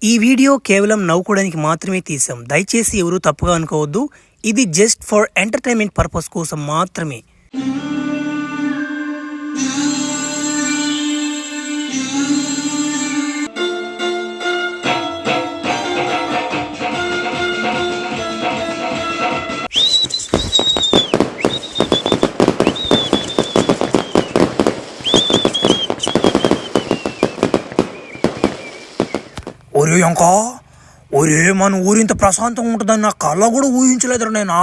ఈ వీడియో కేవలం నవ్వుకోవడానికి మాత్రమే తీసాం. దయచేసి ఎవరు తప్పుగా అనుకోవద్దు. ఇది జస్ట్ ఫర్ ఎంటర్టైన్మెంట్ పర్పస్ కోసం మాత్రమే. ఒరే ఇంకా ఒరే మన ఊరింత ప్రశాంతంగా ఉంటుందని నా కళ్ళ కూడా ఊహించలేదురా నేనా.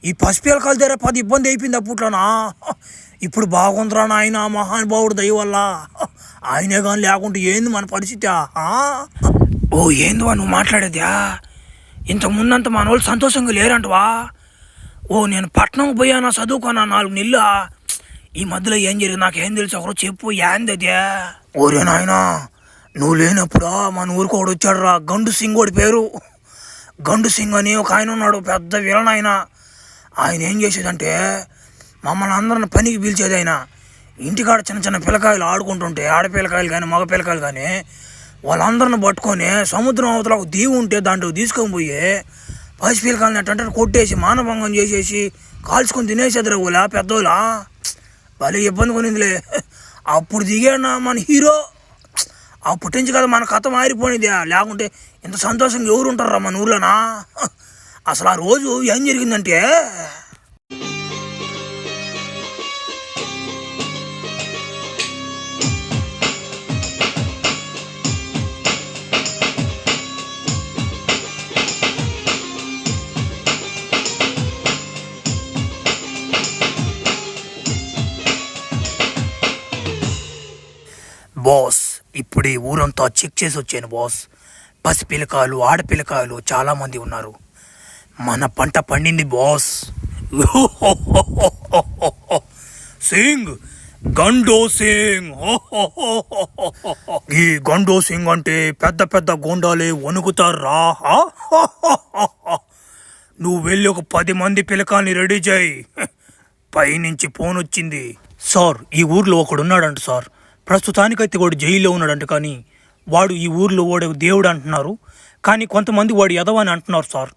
ఈ పసిపిల్లకాల దగ్గర 10 ఇబ్బంది అయిపోయింది అప్పట్లోనా. ఇప్పుడు బాగుందిరా నాయన, మహానుభావుడు దయ వల్ల. ఆయనే కానీ లేకుంటే ఏంది మన పరిస్థితి. ఓ ఏందివా నువ్వు మాట్లాడేదా? ఇంతకుముందంత మన వాళ్ళు సంతోషంగా లేరంటవా? ఓ నేను పట్నం పోయానా చదువుకున్నా 4 నెలలు. ఈ మధ్యలో ఏం జరిగింది నాకేం తెలుసు, ఒకరు చెప్పు ఏంది అదే. ఓరే నాయనా నువ్వు లేనప్పుడు మన ఊరికి ఒకడు వచ్చాడు రా, గండు సింగ్ వాడి పేరు. గండు సింగ్ అని ఒక ఆయన ఉన్నాడు, పెద్ద విలన్ ఆయన. ఆయన ఏం చేసేదంటే మమ్మల్ని అందరిని పనికి పిలిచేది. ఆయన ఇంటికాడ చిన్న చిన్న పిల్లకాయలు ఆడుకుంటుంటే, ఆడపిల్లకాయలు కానీ మగ పిల్లకాయలు కానీ, వాళ్ళందరిని పట్టుకొని సముద్రం అవతల ఒక దీవి ఉంటే దాంట్లో తీసుకొని పోయి పసి పిల్లకాయలని ఎట్టంటే కొట్టేసి మానభంగం చేసేసి కాల్చుకొని తినేసేదిరా వాళ్ళ పెద్దోళ్ళ. భలే ఇబ్బంది కొనిందిలే. అప్పుడు దిగాడు మన హీరో. అప్పటి నుంచి కదా మన కథ మారిపోయినది. లేకుంటే ఇంత సంతోషంగా ఎవరు ఉంటారా మన ఊర్లోనా? అసలు ఆ రోజు ఏం జరిగిందంటే, బాస్ ఇప్పుడు ఈ ఊరంతా చెక్ చేసి వచ్చాను బాస్. పసిపిల్లకాయలు ఆడపిల్లకాయలు చాలామంది ఉన్నారు. మన పంట పండింది బాస్. సింగ్ గండో సింగ్. ఈ గండో సింగ్ అంటే పెద్ద పెద్ద గోండాలే వణుకుతారా. నువ్వు వెళ్ళి ఒక 10 మంది పిల్లకాయల్ని రెడీ చేయి. పైనుంచి ఫోన్ వచ్చింది. సార్ ఈ ఊర్లో ఒకడున్నాడంట సార్. ప్రస్తుతానికైతే వాడు జైల్లో ఉన్నాడంట. కానీ వాడు ఈ ఊర్లో వాడు దేవుడు అంటున్నారు. కానీ కొంతమంది వాడు ఎదవని అంటున్నారు సార్.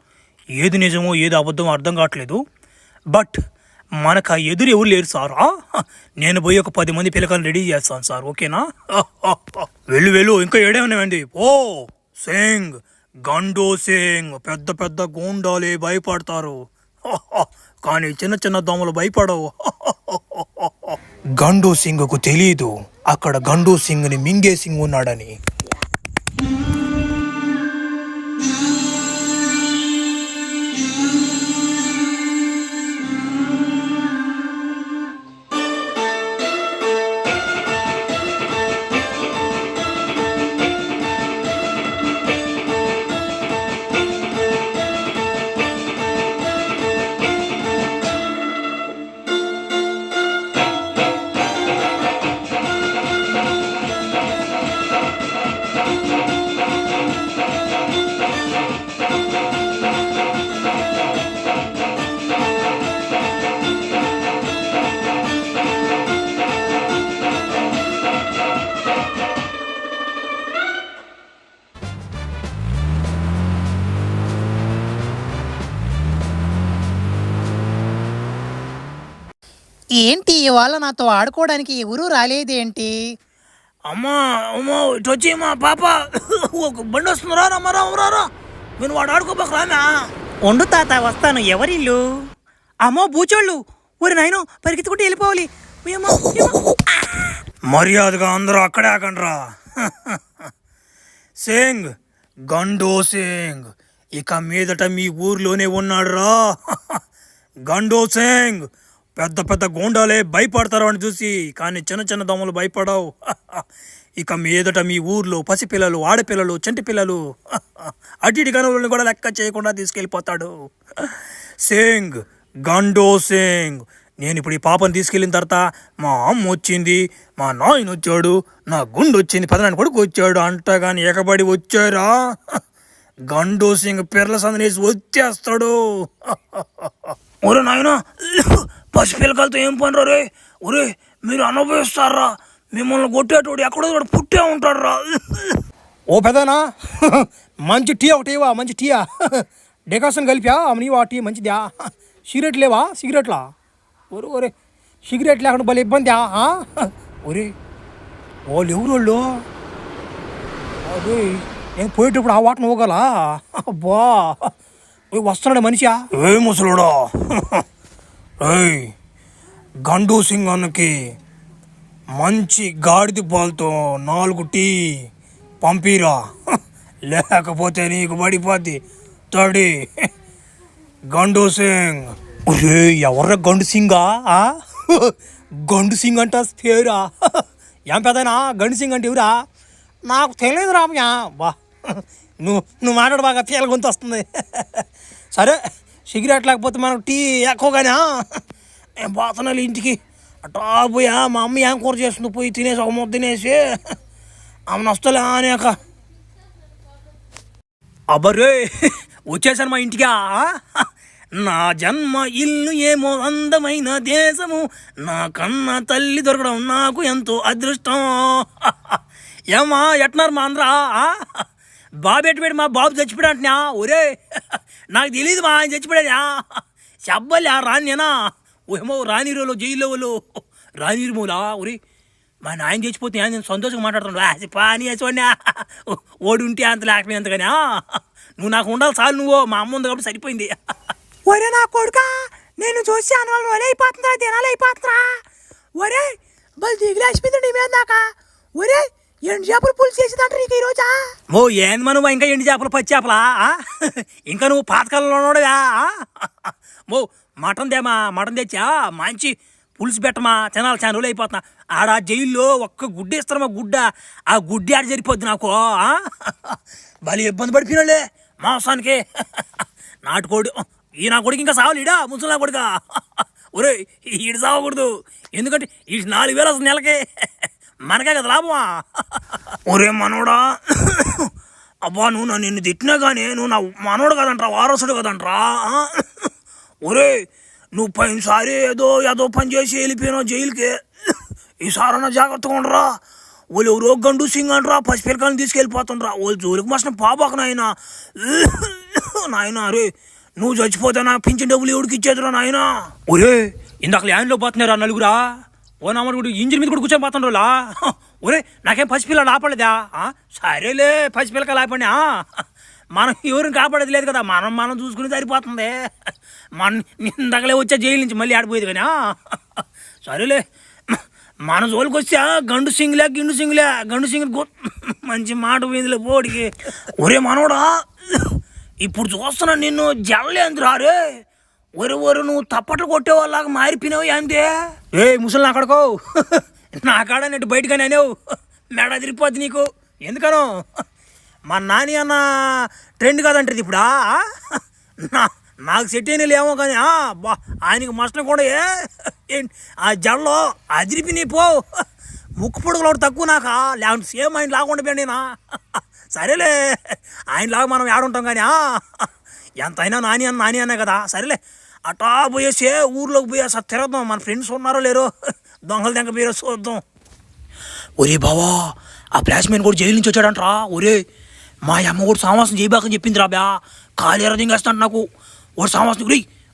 ఏది నిజమో ఏది అబద్ధమో అర్థం కావట్లేదు. బట్ మనకు ఆ ఎదురు ఎవరు లేరు సార్. నేను పోయి ఒక 10 మంది పిల్లకాయలు రెడీ చేస్తాను సార్, ఓకేనా? వెళ్ళు ఇంకా ఏడేమన్నాయండి. ఓ సింగ్ గండో సింగ్ పెద్ద పెద్ద గూండాలే భయపడతారు, కానీ చిన్న చిన్న దోమలు భయపడవు. గండో సింగ్కు తెలీదు అక్కడ గండో సింగ్ని మింగే సింగ్ ఉన్నాడని. ఏంటి ఇవాళ నాతో ఆడుకోవడానికి ఎవరూ రాలేదేంటి? అమ్మా అమ్మా ఇటు వచ్చి మా పాప ఒక బండి వస్తుందిరా. రారా నేను వాడు ఆడుకోబాక రానా. ఉండు తాత వస్తాను. ఎవరిల్లు? అమ్మో బూచోళ్ళు. ఊరి నాయనో పరిగెత్తుకుంటూ వెళ్ళిపోవాలి. మర్యాదగా అందరూ అక్కడే ఆకండ్రా. సింగ్ గండో సింగ్ ఇక మీదట మీ ఊర్లోనే ఉన్నాడు రా. గండో సింగ్ పెద్ద పెద్ద గోండాలే భయపడతారు అని చూసి, కానీ చిన్న చిన్న దోమలు భయపడవు. ఇక మీదట మీ ఊర్లో పసిపిల్లలు ఆడపిల్లలు చంటి పిల్లలు అటు ఇటు గనులను కూడా లెక్క చేయకుండా తీసుకెళ్ళిపోతాడు. సింగ్ గండో సింగ్ నేను ఇప్పుడు ఈ పాపను తీసుకెళ్ళిన తర్వాత మా అమ్మ వచ్చింది, మా నాయన వచ్చాడు, నా గుండు వచ్చింది, పెదనాయన కొడుకు వచ్చాడు అంట. కానీ ఎగబడి వచ్చారా గండో సింగ్ పిర్ల సందనేసి వచ్చేస్తాడు. ఒరే నాయన పసిపిల్లకాయలతో ఏం పని రా రే. ఒరే మీరు అనుభవిస్తారా, మిమ్మల్ని కొట్టేటోడు ఎక్కడో పుట్టే ఉంటాడు రా. ఓ పెదనా మంచి టీ ఒకటి ఇవా, మంచి టీయా డెకాషన్ కలిపా నీవా టీ మంచిదా? సిగరెట్ లేవా? సిగరెట్లా? ఒరే ఒరే సిగరెట్ లేకుండా భలే ఇబ్బందా? ఒరే వాళ్ళు ఎవరు వాళ్ళు? అదే నేను పోయేటప్పుడు ఆ వాటను పోగలా? అబ్బా వస్తున్నాడు మనిషా? ఏ ముసలుడా గండు సింగ్ అన్నకి మంచి గాడిద పాలతో 4 టీ పంపిరా, లేకపోతే నీకు పడిపోద్ది తడి. గండు సింగ్. ఒరే ఎవర్రా గండు సింగా? గండు సింగ్ అంట పేరా? ఏం పెదనా గండు సింగ్ అంటే ఎవరా? నాకు తెలియదు రామయ్య. బా నువ్వు మాట్లాడు బాగా తేల గొంతు వస్తుంది. సరే సిగరెట్ లేకపోతే మనకు టీ ఎక్కువగానే నేను పోతున్నాను ఇంటికి. అటా పోయా మా అమ్మ ఏం కూర చేస్తుంది పోయి తినేసి ఒక ముద్ద తినేసి ఆమె వస్తలే అనేక. అబ్బరే వచ్చేసాను మా ఇంటికా. నా జన్మ ఇల్లు ఏమో అందమైన దేశము, నా కన్న తల్లి దొరకడం నాకు ఎంతో అదృష్టం. ఏమా ఎట్న్నారు మా అందరా? బాబు ఎట్టుబడి మా బాబు చచ్చిపోయాడు అంటున్నా. ఒరే నాకు తెలియదు మా ఆయన చచ్చిపోయాడా? చెప్పలే రానినా ఏమో రానిరోలో జైల్లో వాళ్ళు రానిరుమూలా. ఒరే మా నాయన చచ్చిపోతే నేను సంతోషంగా మాట్లాడుతున్నాడు. పానీ చూడనా ఓడి ఉంటే అంత లేకపోయినంత కానీ నువ్వు నాకు ఉండాలి చాలు. నువ్వు మా అమ్మ ఉంది కాబట్టి సరిపోయింది. ఒరే నా కొడుకా నేను చూసి అనువాళ్ళు ఒలే అయిపోతుందా దినాలు అయిపోతుందా? ఒరే బలి దిగులేసిపోయింది నీ మీద దాకా. ఒరే ఎండు చేపలు పులుసు చేసేదంట నీకు ఈరోజా? ఓ ఏంది మనం ఇంకా ఎండు చేపలు పచ్చి చేపలా? ఇంకా నువ్వు పాతకాలంలో ఉన్నాడువా? ఓ మటన్ దేమా, మటన్ తెచ్చా మంచి పులుసు పెట్టమా, తినాలి. చాలా రోజులు అయిపోతున్నా. ఆడ జైల్లో ఒక్క గుడ్డ ఇస్తారు మా గుడ్డ, ఆ గుడ్డి ఆడ సరిపోద్ది నాకు. భలే ఇబ్బంది పడిపోయినాళ్ళే మాంసానికి. నాటుకోడి ఈ నా కొడుకు ఇంకా సావలేడా? ముసలి కొడుకా? ఒరే ఈడు సావకూడదు, ఎందుకంటే ఈ 4,000 వస్తుంది నెలకి, మనకే కదా లాభమా? ఒరే మనోడా అబ్బా నువ్వు నా నిన్ను తిట్టినా కానీ నువ్వు నా మనోడు కదంట్రా, వారసుడు కదంట్రా. ఒరే నువ్వు పోయినసారి ఏదో పని చేసి వెళ్ళిపోయినావు జైలుకి. ఈసారన్నా జాగ్రత్తగా ఉండరా. వాళ్ళు ఎవరో గండు సింగ్ అంటరా పసిపిల్లకాయని తీసుకెళ్ళిపోతుండ్రా. వాళ్ళు జోలికి మాసిన పాపకు నాయన. అరే నువ్వు చచ్చిపోతే నా పింఛన్ డబ్బులు ఎవడికి ఇచ్చేదిరా నాయన? ఒరే ఇందాక ల్యాండ్లో పోతున్నారా నలుగురా? ఓ నమ్మడు కూడా ఇంజిన్ మీద కూడా కూర్చొని పోతుండ్రోలా? ఒరే నాకేం పసిపిల్లలు ఆపలేదా? సరేలే పసిపిల్లకాయలు ఆపండి. మనం ఎవరిని కాపాడేది లేదు కదా, మనం చూసుకుని సరిపోతుంది. ఇందాకలే వచ్చా జైలు నుంచి మళ్ళీ ఆడిపోయేది కానీ. సరేలే మన జోలికి వచ్చా గండు సింగ్లే గండు సింగ్ మంచి మాట పోయిందిలే పోడికి. ఒరే మనోడా ఇప్పుడు చూస్తున్నా నిన్ను జల్లేంది రారే. ఒరు నువ్వు తప్పట్లు కొట్టేవాళ్ళగా మారిపోయినావు ఏందే? ఏ ముసలి నా కడుకో నా కాడ నెట్టు బయటగానే అనేవు మెడ తిరిగిపోద్ది నీకు. ఎందుకనో మా నాని అన్న ట్రెండ్ కాదంటది ఇప్పుడు. నాకు సెట్ అయినలు ఏమో కానీ బా ఆయనకి మస్టం కూడా ఆ జల్లో అదిరిపి నీ పో. ముక్కు పొడుగులో తక్కువ నాకా, లేకుంటే సేమ్ ఆయన లాగా ఉండిపోయాను నేనా? సరేలే ఆయనలాగా మనం ఏడుంటాం కానీ ఎంతైనా నాని అన్న కదా. సరేలే అటా పోయేసే ఊర్లోకి పోయేసా తిరగదాం. మన ఫ్రెండ్స్ ఉన్నారో లేరో, దొంగలు దెంగ పోయే చూద్దాం. ఒరే బావా ఆ ఫ్లాష్ మ్యాన్ కూడా జైలు నుంచి వచ్చాడంటరా. ఒరే మా అమ్మ కూడా సామాసం చేయబాకని చెప్పింది రా బ్యా. కాలు ఎర్ర దింగేస్తాడు నాకు వాడు సామాసం.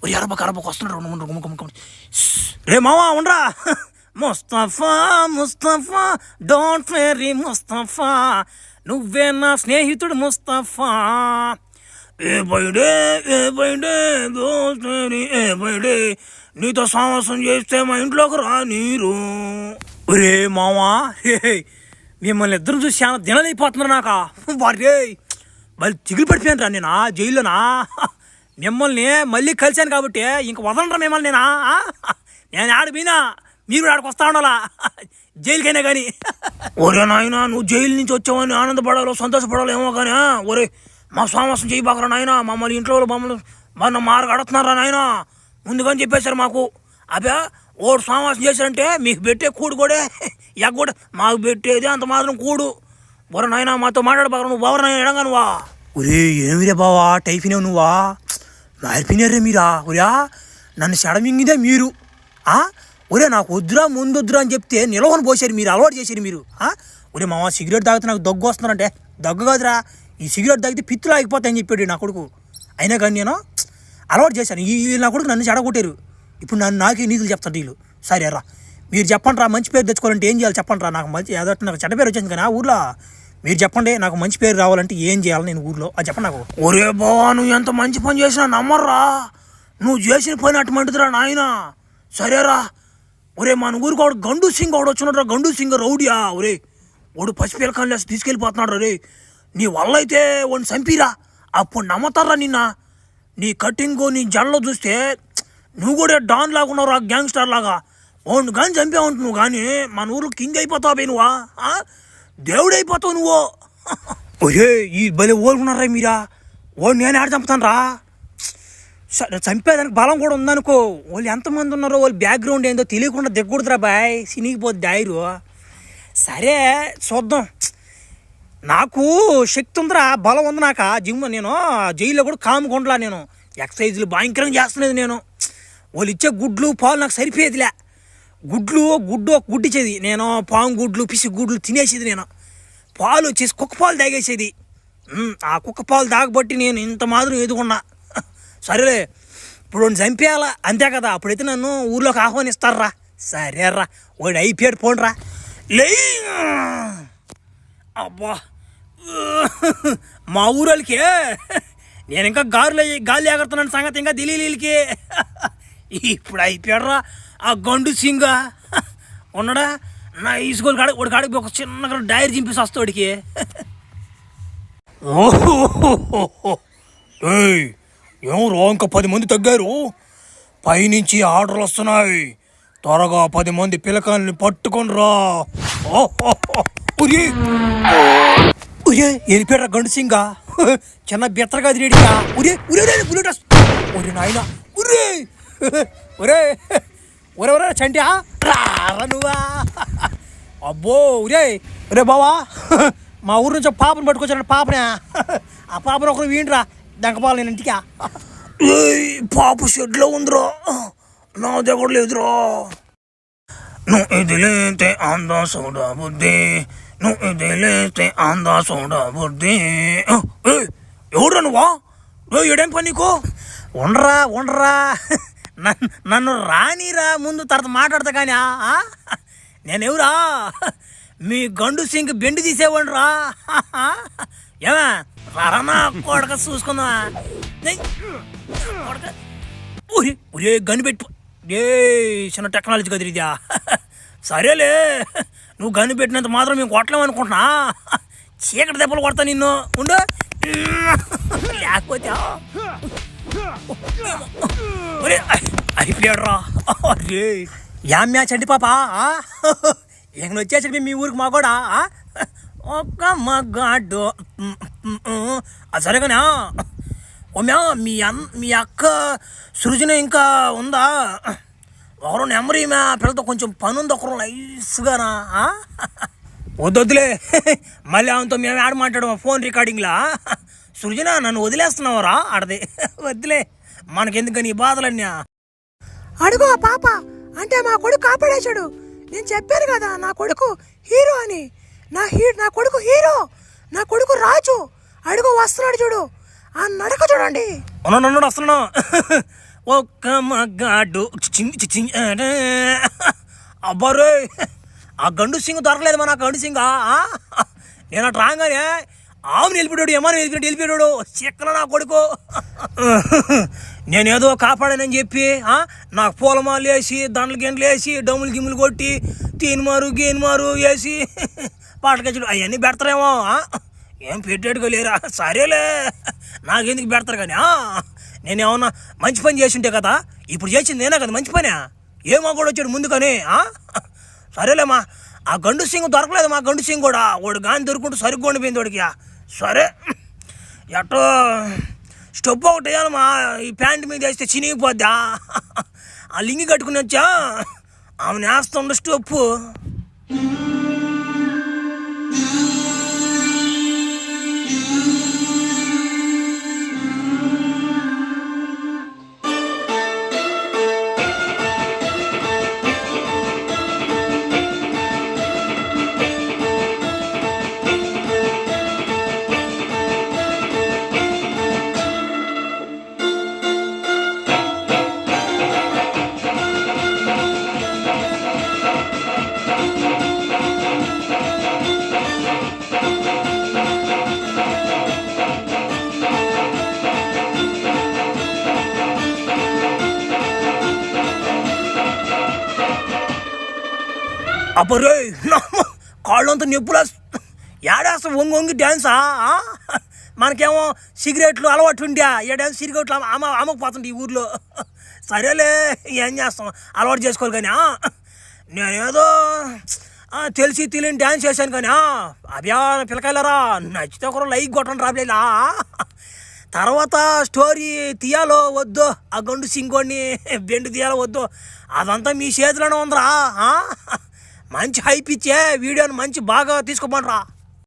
ఒరే అరబకు వస్తున్నాడు. రే మావా ఉండరా. ముస్తఫా డోంట్ వెరీ ముస్తఫా, నువ్వే నా స్నేహితుడు ముస్తఫా. ఏ బైడే నీతో సామాసం చేస్తే మా ఇంట్లోకి రా నీరు. ఒరే మావా మిమ్మల్ని ఇద్దరు చూసి చాలా దినలైపోతున్నారు నాక. వారే మళ్ళీ చిగురు పడిపోయాను రా నేను జైల్లోనా. మిమ్మల్ని మళ్ళీ కలిశాను కాబట్టి ఇంక వదలరా మిమ్మల్ని నేను ఆడిపోయినా మీరు ఆడికి వస్తా ఉండాలా జైలుకైనా కానీ. ఒరే నాయన నువ్వు జైలు నుంచి వచ్చావని ఆనందపడాలో సంతోషపడాలో ఏమో కానీ ఒరే మా సామాసం చేయబాకరా నాయన. మమ్మల్ని ఇంట్లో మన మార్గ అడుగుతున్నారా నాయన ముందుగాని చెప్పేశారు మాకు. అబ్బా ఓడు సామాసం చేశారంటే మీకు పెట్టే కూడు కూడా ఎగ్గూడ మాకు పెట్టేది అంత మాత్రం కూడు. ఒరే నాయన మాతో మాట్లాడబాకరా. నువ్వు బావరా నాయన ఎడంగా నువ్వా? ఒరే ఏమిరే బావా టైఫినేవు నువ్వా? మారిపోయినారే మీరా? ఒరే నన్ను సెడమింగిదే మీరు. ఒరే నాకు వద్దురా ముందొద్దురా అని చెప్తే నిలవని పోసారు మీరు, అలవాటు చేశారు మీరు. ఒరే మామ సిగరెట్ తాగితే నాకు దగ్గు వస్తున్నారంటే దగ్గు కాదురా ఈ సిగరెట్ తాగితే పిత్తులు ఆగిపోతాయని చెప్పాడు నా కొడుకు. అయినా కానీ నేను అలవాటు చేశాను. ఈ నా కొడుకు నన్ను చెడగొట్టారు. ఇప్పుడు నాకే నీతులు చెప్తాను వీళ్ళు. సరే రా మీరు చెప్పండి రా, మంచి పేరు తెచ్చుకోవాలంటే ఏం చేయాలి చెప్పండి రా. నాకు మంచి ఏదో నాకు చెడ్డ పేరు వచ్చింది కానీ ఆ ఊర్లో. మీరు చెప్పండి నాకు మంచి పేరు రావాలంటే ఏం చేయాలి నేను ఊర్లో అది చెప్పండి నాకు. ఒరే బావా నువ్వు ఎంత మంచి పని చేసినా నమ్మర్రా, నువ్వు చేసిన పని అటువంటిదిరా నాయన. సరేరా ఒరే మన ఊరికి వాడు గండు సింగ్ వాడు వచ్చినాడు రా, గండు సింగ్ రౌడియా. ఒరే వాడు పసిపిల్లకాయలు వేసి తీసుకెళ్ళిపోతున్నాడు రే. నీ వల్ల అయితే వాడిని చంపిరా, అప్పుడు నమ్మతారా నిన్న. నీ కటింగ్ నీ జడలో చూస్తే నువ్వు కూడా డాన్ లాగా ఉన్నావు రా, గ్యాంగ్స్టర్ లాగా. వాడిని కానీ చంపావు నువ్వు కానీ మన ఊర్లో కింగ్ అయిపోతావు నువ్వా, దేవుడైపోతావు నువ్వు. ఒరే ఈ భలే ఓలుకున్నారా మీరా, వాడు నేను ఆడ చంపుతాను రా. సరే చంపేదానికి బలం కూడా ఉందనుకో. వాళ్ళు ఎంతమంది ఉన్నారో వాళ్ళ బ్యాక్గ్రౌండ్ ఏందో తెలియకుండా దిగకూడదురా బాయ్, సినిగిపోద్ది డైరు. సరే చూద్దాం. నాకు శక్తి ఉందిరా, బలం ఉంది నాకు. జిమ్ నేను జైల్లో కూడా కాముకుండలా, నేను ఎక్సర్సైజులు భయంకరంగా చేస్తున్నది. నేను వాళ్ళు ఇచ్చే గుడ్లు పాలు నాకు సరిపోయేదిలే. గుడ్డు ఒక గుడ్డు ఇచ్చేది, నేను పాము గుడ్లు పిసి గుడ్లు తినేసేది. నేను పాలు వచ్చేసి కుక్క పాలు తాగేసేది. ఆ కుక్క పాలు తాగబట్టి నేను ఇంత మాత్రం ఎదుగున్నా. సరేలే ఇప్పుడు వాడిని చంపేయాలా అంతే కదా, అప్పుడైతే నన్ను ఊర్లోకి ఆహ్వానిస్తారా. సరేరా వాడు అయిపోయాడు పోండ్రా. లే అబ్బా మా ఊరోళ్ళకి నేను ఇంకా గాలి ఎగరుతున్నాను సంగతి ఇంకా తెలియదు వీళ్ళకి. ఇప్పుడు అయిపోయాడురా ఆ గండు సింగ్ ఉన్నాడా నా ఈసుకోలు కాడ వాడి కాడికి ఒక చిన్నగా డైరీ చింపేసి వస్తా వాడికి. ఏమో ఇంకా 10 మంది తగ్గారు, పైనుంచి ఆర్డర్లు వస్తున్నాయి, త్వరగా 10 మంది పిల్లకాయల్ని పట్టుకొని రా. వెళ్ళిపోయారా గండు సింగా, చిన్న బెత్తరగా తిరిగా. బుల్లెట్ ఒరే నాయన, ఒరే ఒరే ఒరే ఒరే చంటి రారా నువ్వా. అబ్బో ఒరే ఒరే బావా మా ఊరు నుంచి పాపను పట్టుకొచ్చాడు. పాపనే ఆ పాపను ఒకరు వీండ్రా దంకపోవాలి నేను ఇంటికి. పాప షెడ్లో ఉందిరా, నా దగ్గర లేదురా. నువ్వు ఇది లేతే అందా సోడా బుద్ధి, నువ్వు ఇది లేతే అందా సోడా బుద్ధి. ఎవడ్రా నువ్వా, ఏడేం పని నీకు? ఉండరా నన్ను రానిరా ముందు, తర్వాత మాట్లాడతా కానీ. నేనెవరా, మీ గండు సింగ్ బెండి తీసేవాడు రా. ఏమా రానా కొడక చూసుకుందా. ఒరే గన్ను పెట్టు, ఏ చిన్న టెక్నాలజీ కదిరిద్యా. సరేలే నువ్వు గన్ను పెట్టినంత మాత్రం మేము కొట్టలేమనుకుంటున్నా, చీకటి దెబ్బలు కొడతా నిన్ను ఉండు. లేకపోతే అయిపోయాడు రా. అరే యామ్యా చండి పాప ఏం వచ్చేసరికి మీ ఊరికి మా కూడా ఒక్క మగాడు. సరేగానే ఓమ్యా మీ అక్క సృజన ఇంకా ఉందా? ఒకరు నెంబర్ ఈమె పిల్లతో కొంచెం పని ఉంది, ఒకరు నైస్గానా. వద్దులే మళ్ళీ ఆమెతో మేము ఆడ మాట్లాడము ఫోన్ రికార్డింగ్లా. సృజన నన్ను వదిలేస్తున్నావురా ఆడది, వద్దులే మనకెందుకని ఈ బాధలన్నా. అడుగు ఆ పాప అంటే మా కొడుకు కాపాడేశాడు. నేను చెప్పాను కదా నా కొడుకు హీరో అని. నా కొడుకు హీరో, నా కొడుకు రాజు. అడుగు వస్తున్నాడు చూడు, ఆ నడక చూడండి. నన్ను వస్తున్నాను. ఒక్క మగాడు అబ్బారే ఆ గండు సింగ్ దొరకలేదు మన గండు సింగ్. నేను అటు రాగానే ఆమెను వెళ్ళిపోయాడు, ఏమని వెళ్ళిపోయాడు చిక్కన నా కొడుకు. నేనేదో కాపాడానని చెప్పి నాకు పూలమాలు వేసి దండలు గిండలు వేసి డమ్ములు గిమ్ములు కొట్టి తీన్మారు గేన్మారు వేసి పాటకెచ్చుడు అవన్నీ పెడతారేమో. ఏం పెట్టాడుగా లేరా. సరేలే నాకెందుకు పెడతారు కానీ నేనేమన్నా మంచి పని చేసి ఉంటే కదా, ఇప్పుడు చేసింది నేనే కదా మంచి పని. ఏమో కూడా వచ్చాడు ముందు కానీ. సరేలేమ్మా ఆ గండు సింగ్ దొరకలేదు, మా గండు సింగ్ కూడా వాడు గాని దొరుకుంటూ సరిగ్గా ఉండిపోయింది వాడికి. సరే ఎట్టో స్టెప్ ఒకటి వేయాలమ్మా, ఈ ప్యాంట్ మీద వేస్తే చినిగిపోద్దా. ఆ లింగి కట్టుకుని వచ్చా ఆమెను వేస్తుండ స్టెప్పు. అబ్బరే కాళ్ళంతా నొప్పులు ఏడేస్తా వంగి వంగి డ్యాన్సా మనకేమో సిగరెట్లు అలవాటు ఉండా ఏ డ్యాన్స్ సిగరెట్లు అమ్మకపోతుంది ఈ ఊర్లో. సరేలే ఏం చేస్తాం, అలవాటు చేసుకోవాలి. కానీ నేనేదో తెలిసి తెలియని డ్యాన్స్ చేశాను. కానీ అభ్యా పిల్లకాయలరా నచ్చితే ఒకరు లైక్ కొట్టండి రాబేలా. తర్వాత స్టోరీ తీయాలో వద్దు, ఆ గండు సింగోడిని బెండు తీయాలో వద్దు, అదంతా మీ చేతిలోనే ఉందిరా. మంచి హైప్ ఇచ్చే వీడియోని మంచి బాగా తీసుకోమంటారా.